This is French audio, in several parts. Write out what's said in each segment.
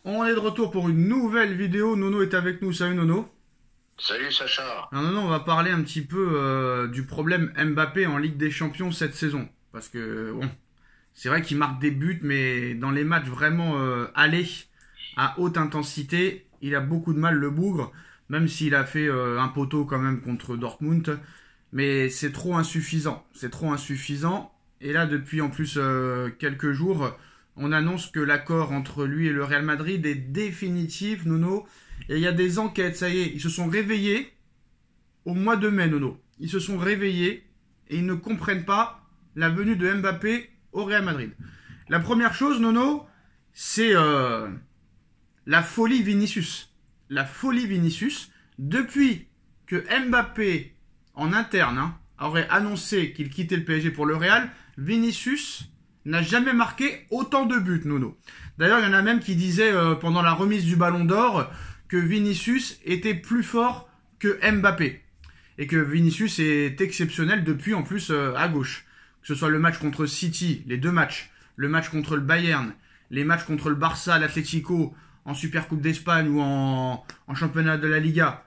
On est de retour pour une nouvelle vidéo. Nono est avec nous. Salut Nono. Salut Sacha. Alors Nono, on va parler un petit peu du problème Mbappé en Ligue des Champions cette saison. Parce que bon, c'est vrai qu'il marque des buts, mais dans les matchs vraiment allés à haute intensité, il a beaucoup de mal le bougre. Même s'il a fait un poteau quand même contre Dortmund. Mais c'est trop insuffisant. C'est trop insuffisant. Et là, depuis en plus quelques jours, on annonce que l'accord entre lui et le Real Madrid est définitif, Nono. Et il y a des enquêtes, ça y est, ils se sont réveillés au mois de mai, Nono. Ils se sont réveillés et ils ne comprennent pas la venue de Mbappé au Real Madrid. La première chose, Nono, c'est la folie Vinicius. La folie Vinicius. Depuis que Mbappé, en interne, aurait annoncé qu'il quittait le PSG pour le Real, Vinicius n'a jamais marqué autant de buts, Nono. D'ailleurs, il y en a même qui disaient pendant la remise du Ballon d'Or que Vinicius était plus fort que Mbappé. Et que Vinicius est exceptionnel depuis en plus à gauche. Que ce soit le match contre City, les deux matchs, le match contre le Bayern, les matchs contre le Barça, l'Atlético, en Super Coupe d'Espagne ou en championnat de la Liga,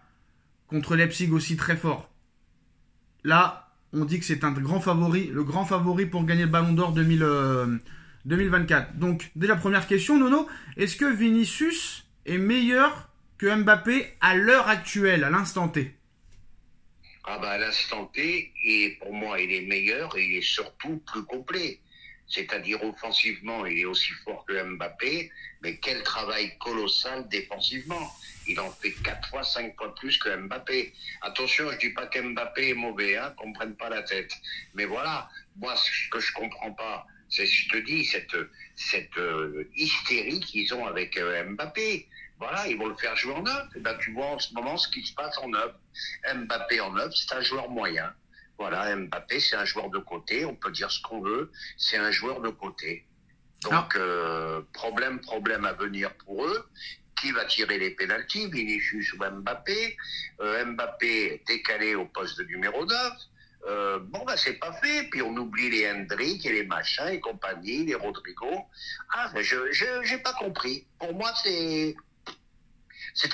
contre Leipzig aussi très fort. Là, on dit que c'est un grand favori, le grand favori pour gagner le Ballon d'Or 2024. Donc, dès la première question, Nono, est-ce que Vinicius est meilleur que Mbappé à l'heure actuelle, à l'instant T? Ah bah à l'instant T, et pour moi il est meilleur et il est surtout plus complet. C'est-à-dire offensivement, il est aussi fort que Mbappé, mais quel travail colossal défensivement. Il en fait 4 fois, 5 fois plus que Mbappé. Attention, je dis pas qu'Mbappé est mauvais, qu'on ne prenne pas la tête. Mais voilà, moi ce que je comprends pas, c'est, je te dis, cette hystérie qu'ils ont avec Mbappé. Voilà, ils vont le faire jouer en neuf. Et ben, tu vois en ce moment ce qui se passe en neuf. Mbappé en neuf, c'est un joueur moyen. Voilà, Mbappé, c'est un joueur de côté. On peut dire ce qu'on veut. C'est un joueur de côté. Donc, problème à venir pour eux. Qui va tirer les pénaltys, Vinicius ou Mbappé? Mbappé décalé au poste de numéro 9. C'est pas fait. Puis on oublie les Hendrick et les machins et compagnie, les Rodrigo. J'ai pas compris. Pour moi, c'est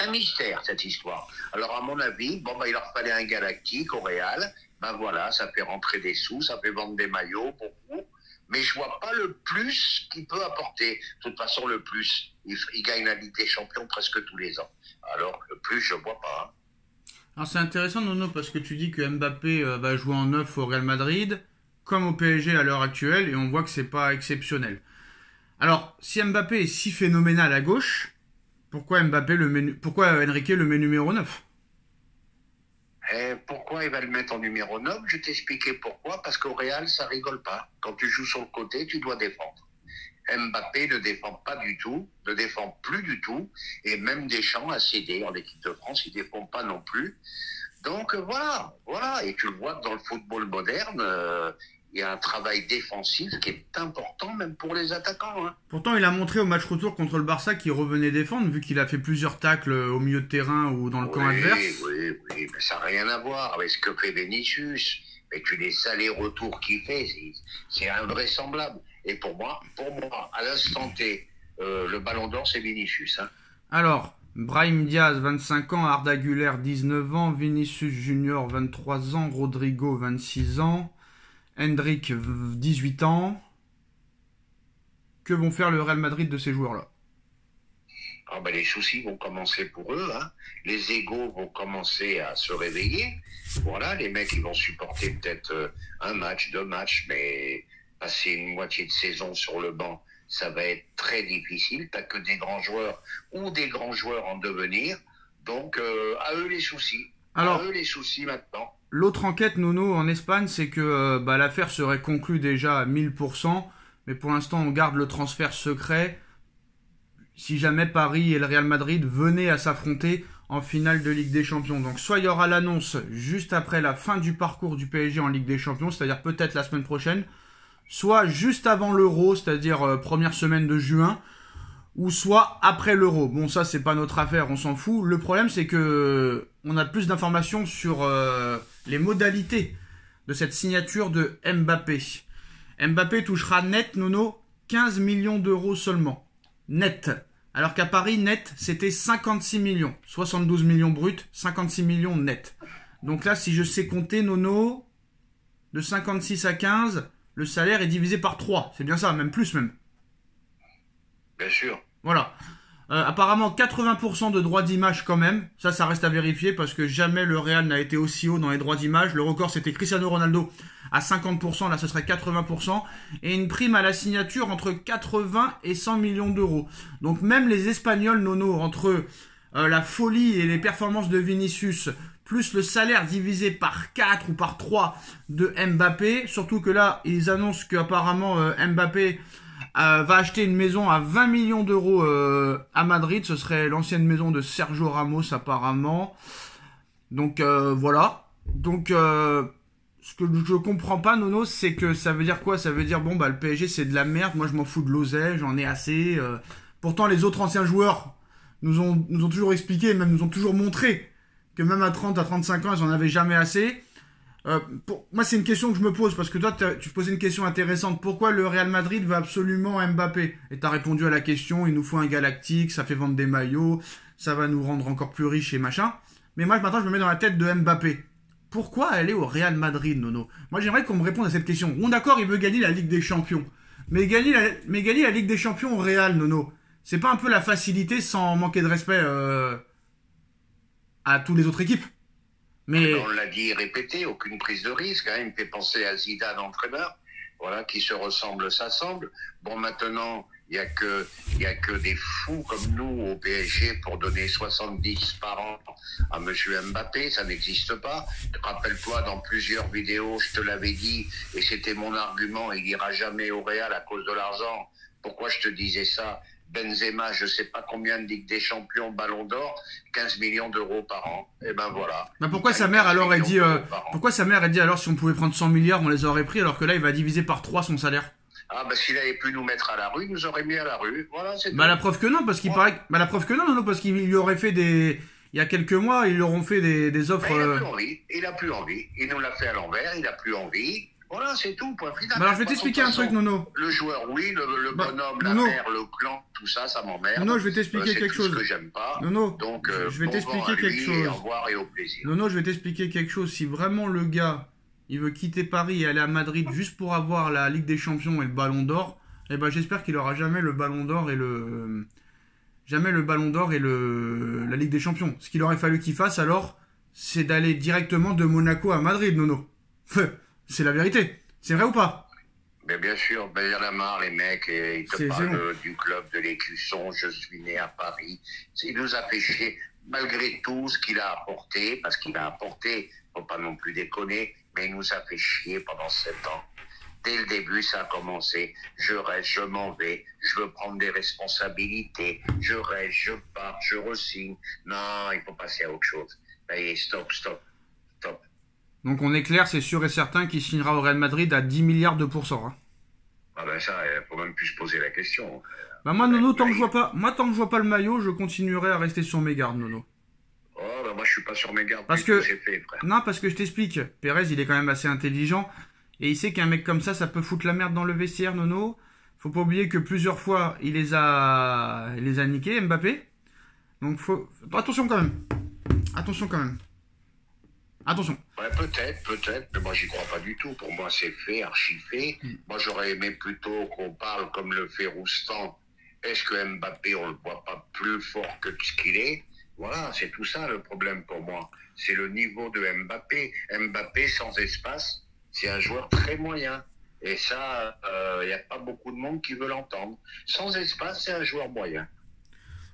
un mystère, cette histoire. Alors, à mon avis, il leur fallait un galactique au Real. Voilà, ça fait rentrer des sous, ça fait vendre des maillots, beaucoup. Mais je vois pas le plus qu'il peut apporter. De toute façon, le plus, il gagne la Ligue des Champions presque tous les ans. Alors, le plus, je vois pas. Alors, c'est intéressant, Nono, parce que tu dis que Mbappé va jouer en neuf au Real Madrid, comme au PSG à l'heure actuelle, et on voit que c'est pas exceptionnel. Alors, si Mbappé est si phénoménal à gauche, pourquoi Enrique le met numéro 9? Pourquoi il va le mettre en numéro 9? Je t'expliquais pourquoi. Parce qu'au Real, ça rigole pas. Quand tu joues sur le côté, tu dois défendre. Mbappé ne défend pas du tout, ne défend plus du tout. Et même Deschamps a cédé en équipe de France, il ne défend pas non plus. Donc voilà. Et tu le vois que dans le football moderne, il y a un travail défensif qui est important même pour les attaquants. Pourtant, il a montré au match retour contre le Barça qu'il revenait défendre, vu qu'il a fait plusieurs tacles au milieu de terrain ou dans le camp adverse. Oui, mais ça n'a rien à voir avec ce que fait Vinicius. Mais tu les allers-retours qu'il fait, c'est invraisemblable. Et pour moi, à l'instant T, le Ballon d'Or, c'est Vinicius. Alors, Brahim Diaz, 25 ans, Arda Güler, 19 ans, Vinicius Junior, 23 ans, Rodrigo, 26 ans, Hendrick, 18 ans. Que vont faire le Real Madrid de ces joueurs-là? Les soucis vont commencer pour eux. Les égos vont commencer à se réveiller. Voilà, les mecs, ils vont supporter peut-être un match, 2 matchs, mais passer une moitié de saison sur le banc, ça va être très difficile. T'as que des grands joueurs ou des grands joueurs en devenir. Donc, à eux les soucis. Alors, à eux les soucis maintenant. L'autre enquête, Nono, en Espagne, c'est que l'affaire serait conclue déjà à 1000%, mais pour l'instant, on garde le transfert secret. Si jamais Paris et le Real Madrid venaient à s'affronter en finale de Ligue des Champions. Donc soit il y aura l'annonce juste après la fin du parcours du PSG en Ligue des Champions, c'est-à-dire peut-être la semaine prochaine, soit juste avant l'Euro, c'est-à-dire première semaine de juin, ou soit après l'Euro. Bon, ça, c'est pas notre affaire, on s'en fout. Le problème, c'est que on a plus d'informations sur les modalités de cette signature de Mbappé. Mbappé touchera net, Nono, 15 millions d'euros seulement. Net. alors qu'à Paris, net, c'était 56 millions. 72 millions bruts, 56 millions net. Donc là, si je sais compter, Nono, de 56 à 15, le salaire est divisé par 3. C'est bien ça, même plus même. Bien sûr. Voilà. Apparemment 80% de droits d'image quand même. Ça reste à vérifier parce que jamais le Real n'a été aussi haut dans les droits d'image. Le record c'était Cristiano Ronaldo à 50%, là ce serait 80%. Et une prime à la signature entre 80 et 100 millions d'euros. Donc même les Espagnols, Nono, entre la folie et les performances de Vinicius, plus le salaire divisé par 4 ou par 3 de Mbappé, surtout que là ils annoncent qu'apparemment Mbappé va acheter une maison à 20 millions d'euros à Madrid. Ce serait l'ancienne maison de Sergio Ramos apparemment. Donc voilà. Donc ce que je comprends pas, Nono, c'est que ça veut dire quoi? Ça veut dire bon bah le PSG c'est de la merde. Moi je m'en fous de l'oseille, j'en ai assez. Pourtant les autres anciens joueurs nous ont toujours expliqué, même nous ont toujours montré que même à 30, à 35 ans ils en avaient jamais assez. Moi, c'est une question que je me pose, parce que toi, tu posais une question intéressante. Pourquoi le Real Madrid veut absolument Mbappé? Et tu as répondu à la question, il nous faut un galactique, ça fait vendre des maillots, ça va nous rendre encore plus riches et machin. Mais moi, maintenant, je me mets dans la tête de Mbappé. Pourquoi aller au Real Madrid, Nono? Moi, j'aimerais qu'on me réponde à cette question. Bon, d'accord, il veut gagner la Ligue des Champions. Mais gagner la Ligue des Champions au Real, Nono, c'est pas un peu la facilité sans manquer de respect à toutes les autres équipes? Mais on l'a dit et répété, aucune prise de risque. Il me fait penser à Zidane, entraîneur, voilà, qui se ressemble, s'assemble. Bon, maintenant, il y a que des fous comme nous au PSG pour donner 70 par an à Monsieur Mbappé. Ça n'existe pas. Rappelle-toi, dans plusieurs vidéos, je te l'avais dit, et c'était mon argument, il n'ira jamais au Real à cause de l'argent. Pourquoi je te disais ça? Benzema, je sais pas combien de Ligue des Champions, Ballon d'Or, 15 millions d'euros par an. Et ben voilà. Bah pourquoi sa mère alors elle dit alors si on pouvait prendre 100 milliards on les aurait pris, alors que là il va diviser par 3 son salaire? Ah bah s'il avait pu nous mettre à la rue, il nous aurait mis à la rue. Voilà, c'est bah tout. La preuve que non, parce qu'il paraît. Bah la preuve que non, parce qu'il lui aurait fait des. Il y a quelques mois, ils leur ont fait des offres. Il a plus envie. Il a plus envie. Il nous l'a fait à l'envers. Il a plus envie. Voilà, c'est tout, point final. Bah alors je vais t'expliquer un truc, Nono. Le joueur, oui, le bonhomme, la mère, le clan, tout ça, ça m'emmerde. Nono, je vais t'expliquer quelque chose. C'est tout ce que j'aime pas. Nono, donc je vais t'expliquer quelque chose. Au revoir et au plaisir. Nono, je vais t'expliquer quelque chose. Si vraiment le gars, il veut quitter Paris et aller à Madrid juste pour avoir la Ligue des Champions et le Ballon d'Or, eh ben j'espère qu'il aura jamais le Ballon d'Or et la Ligue des Champions. Ce qu'il aurait fallu qu'il fasse alors, c'est d'aller directement de Monaco à Madrid, Nono. C'est la vérité. C'est vrai ou pas? Mais bien sûr, il y en a marre, les mecs, et ils te parlent du club de l'Écusson, je suis né à Paris. Il nous a fait chier, malgré tout ce qu'il a apporté, parce qu'il a apporté, faut pas non plus déconner, mais il nous a fait chier pendant 7 ans. Dès le début, ça a commencé. Je reste, je m'en vais, je veux prendre des responsabilités, je reste, je pars, je re-signe. Non, il faut passer à autre chose. Allez, stop. Donc on est clair, c'est sûr et certain qu'il signera au Real Madrid à 10 milliards de pourcents. Hein. Ah ben ça, il faut même plus se poser la question. Bah moi, Nono, tant que je vois pas le maillot, je continuerai à rester sur mes gardes, Nono. Oh, bah moi je suis pas sur mes gardes. Parce que non, parce que je t'explique. Pérez, il est quand même assez intelligent et il sait qu'un mec comme ça peut foutre la merde dans le vestiaire, Nono. Faut pas oublier que plusieurs fois, il les a niqués, Mbappé. Donc attention quand même. Attention. Ouais, peut-être, mais moi j'y crois pas du tout. Pour moi c'est fait, archi fait. Moi j'aurais aimé plutôt qu'on parle comme le fait Roustan. Est-ce que Mbappé, on le voit pas plus fort que ce qu'il est? Voilà, c'est tout ça le problème pour moi. C'est le niveau de Mbappé. Mbappé sans espace, c'est un joueur très moyen. Et ça, il n'y a pas beaucoup de monde qui veut l'entendre. Sans espace, c'est un joueur moyen.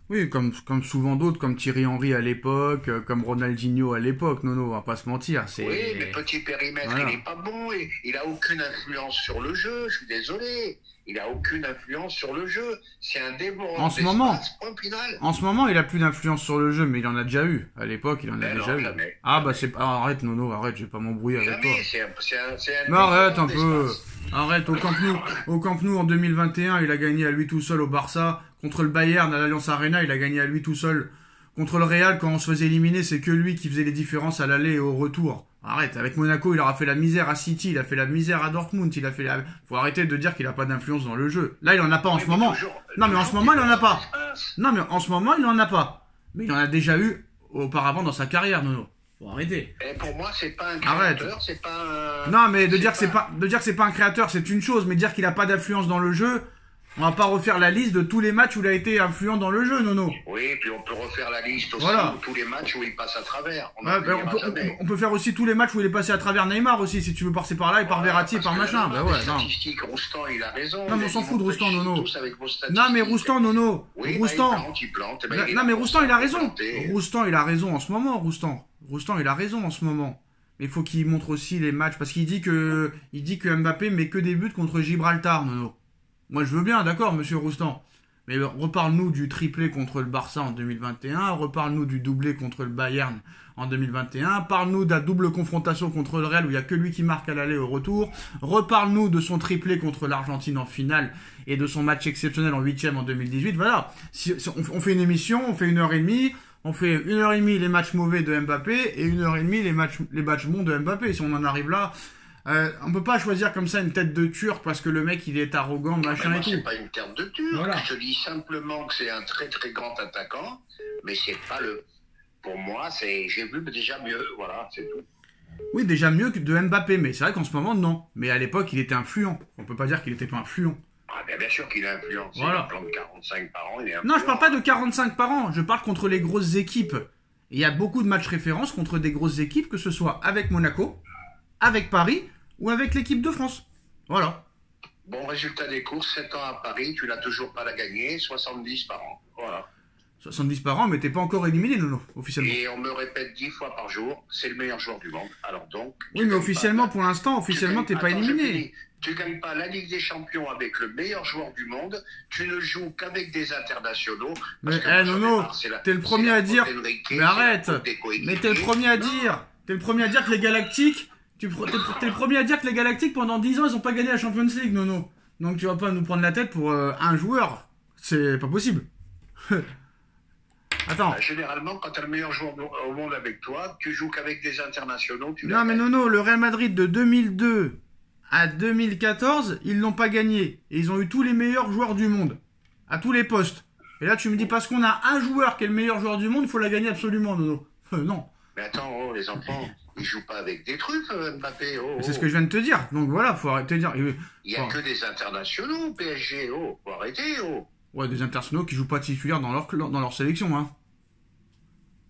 Oui, comme souvent d'autres, comme Thierry Henry à l'époque, comme Ronaldinho à l'époque, Nono, on va pas se mentir. Oui, mais petit périmètre, voilà. Il est pas bon, il a aucune influence sur le jeu, je suis désolé. Il a aucune influence sur le jeu. C'est un dévorant d'espace, point final. En ce moment, il a plus d'influence sur le jeu, mais il en a déjà eu. À l'époque, il en a déjà eu. Jamais. Arrête, Nono, arrête, je vais pas m'embrouiller avec toi. Mais arrête un peu. Arrête, au Camp Nou en 2021, il a gagné à lui tout seul au Barça. Contre le Bayern à l'Allianz Arena, il a gagné à lui tout seul. Contre le Real, quand on se faisait éliminer, c'est que lui qui faisait les différences à l'aller et au retour. Arrête, avec Monaco, il aura fait la misère à City, il a fait la misère à Dortmund, il a fait la... Faut arrêter de dire qu'il a pas d'influence dans le jeu. Là, il en a pas en ce moment. Non, mais en ce moment, il en a pas. Non, mais en ce moment, il en a pas. Mais il en a déjà eu auparavant dans sa carrière, Nono. Faut arrêter. Et pour moi, c'est pas un créateur, c'est pas un... Non, mais de dire que c'est pas un créateur, c'est une chose, mais dire qu'il a pas d'influence dans le jeu, on va pas refaire la liste de tous les matchs où il a été influent dans le jeu, Nono. Oui, puis on peut refaire la liste aussi Voilà. de tous les matchs où il passe à travers. On peut faire aussi tous les matchs où il est passé à travers Neymar aussi, si tu veux passer par là et par Verratti et par machin. Bah ouais, non. Statistiques, Roustan, il a raison. Non, mais on s'en fout de Roustan, Nono. Non, Non, mais Roustan, Nono. Oui, Roustan. il plante. Non, mais Roustan, il a raison. Roustan, il a raison en ce moment, Roustan. Roustan, il a raison en ce moment. Mais il faut qu'il montre aussi les matchs, parce qu'il dit que Mbappé met que des buts contre Gibraltar, Nono. Moi, je veux bien, d'accord, monsieur Roustan. Mais reparle-nous du triplé contre le Barça en 2021, reparle-nous du doublé contre le Bayern en 2021, parle-nous de la double confrontation contre le Real où il n'y a que lui qui marque à l'aller au retour, reparle-nous de son triplé contre l'Argentine en finale et de son match exceptionnel en 8e en 2018. Voilà, si on fait une émission, on fait 1h30, on fait 1h30 les matchs mauvais de Mbappé et 1h30 les matchs bons de Mbappé. Si on en arrive là... on peut pas choisir comme ça une tête de Turc parce que le mec il est arrogant, machin et tout. C'est pas une tête de Turc. Voilà. Je te dis simplement que c'est un très très grand attaquant, mais c'est pas le. Pour moi, j'ai vu déjà mieux. Voilà, c'est tout. Oui, déjà mieux que de Mbappé, mais c'est vrai qu'en ce moment non. Mais à l'époque il était influent. On peut pas dire qu'il était pas influent. Ah bien sûr qu'il est influent. Voilà. Il plante 45 par an. Il est influent. Non, je parle pas de 45 par an. Je parle contre les grosses équipes. Il y a beaucoup de matchs références contre des grosses équipes, que ce soit avec Monaco, avec Paris ou avec l'équipe de France. Voilà. Bon résultat des courses, 7 ans à Paris, tu l'as toujours pas la gagné, 70 par an. Voilà. 70 par an, mais t'es pas encore éliminé, Nono, officiellement. Et on me répète 10 fois par jour, c'est le meilleur joueur du monde. Alors donc... Oui, mais officiellement, pour l'instant, t'es pas éliminé. Tu gagnes pas la Ligue des Champions avec le meilleur joueur du monde, tu ne joues qu'avec des internationaux. Mais, Nono, t'es le premier à dire... Mais arrête. Mais t'es le premier à dire... T'es le premier à dire que les Galactiques... T'es le premier à dire que les Galactiques, pendant 10 ans, ils ont pas gagné la Champions League, Nono. Donc tu vas pas nous prendre la tête pour un joueur. C'est pas possible. Attends. Généralement, quand t'as le meilleur joueur au monde avec toi, tu joues qu'avec des internationaux. Non mais Nono, le Real Madrid de 2002 à 2014, ils l'ont pas gagné. Et ils ont eu tous les meilleurs joueurs du monde. À tous les postes. Et là, tu me dis parce qu'on a un joueur qui est le meilleur joueur du monde, il faut la gagner absolument, Nono. Non. Mais attends, les enfants, ils jouent pas avec des trucs, Mbappé. C'est ce que je viens de te dire. Donc voilà, faut arrêter de dire. Il y a que des internationaux au PSG. Faut arrêter. Ouais, des internationaux qui jouent pas titulaire dans leur sélection, hein.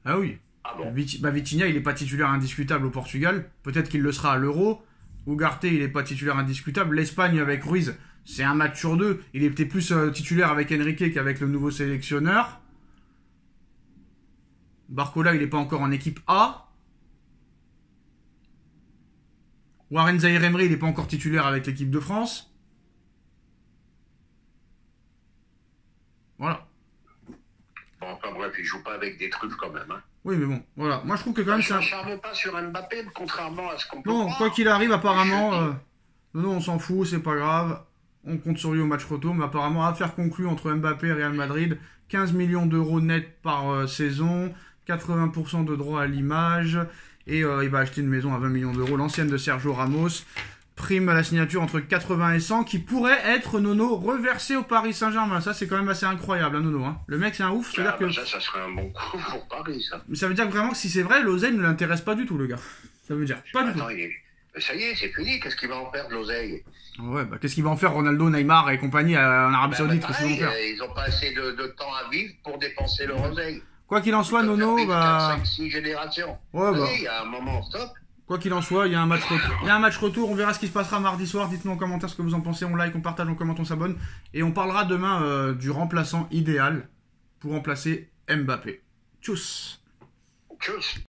Ah oui. Ah bon. Vitinha, il est pas titulaire indiscutable au Portugal. Peut-être qu'il le sera à l'Euro. Ugarte, il est pas titulaire indiscutable. L'Espagne avec Ruiz, c'est un match sur deux. Il était plus titulaire avec Enrique qu'avec le nouveau sélectionneur. Barcola, il est pas encore en équipe A. Warren Zaïre-Emery, il est pas encore titulaire avec l'équipe de France. Voilà. Bon, enfin bref, il joue pas avec des trucs quand même. Hein. Oui, mais bon, voilà. Moi, je trouve que quand même ça... Je ne charme pas sur Mbappé, contrairement à ce qu'on peut Bon, croire. quoi qu'il arrive, apparemment, non, on s'en fout, c'est pas grave. On compte sur lui au match retour, mais apparemment, affaire conclue entre Mbappé et Real Madrid. 15 millions d'euros net par saison, 80% de droits à l'image, et il va acheter une maison à 20 millions d'euros, l'ancienne de Sergio Ramos. Prime à la signature entre 80 et 100 qui pourrait être, Nono, reversé au Paris Saint-Germain. Ça, c'est quand même assez incroyable, hein, Nono. Hein. Le mec, c'est un ouf. Ah, bah ça serait un bon coup pour Paris, ça. Mais ça veut dire vraiment que si c'est vrai, l'oseille ne l'intéresse pas du tout, le gars. Ça veut dire pas du tout. Ça y est, c'est fini. Qu'est-ce qu'il va en faire de l'oseille? Ouais, bah qu'est-ce qu'il va en faire Ronaldo, Neymar et compagnie en Arabie Saoudite? Qu'est-ce qu'ils vont faire? Ils n'ont pas assez de temps à vivre pour dépenser leur oseille. Quoi qu'il en soit, Nono, bah... 5-6 générations. Ouais, bah... Il y a un moment, stop. Quoi qu'il en soit, il y a un match retour. Il y a un match retour, on verra ce qui se passera mardi soir. Dites-nous en commentaire ce que vous en pensez, on like, on partage, on commente, on s'abonne. Et on parlera demain du remplaçant idéal pour remplacer Mbappé. Tchuss. Tchuss.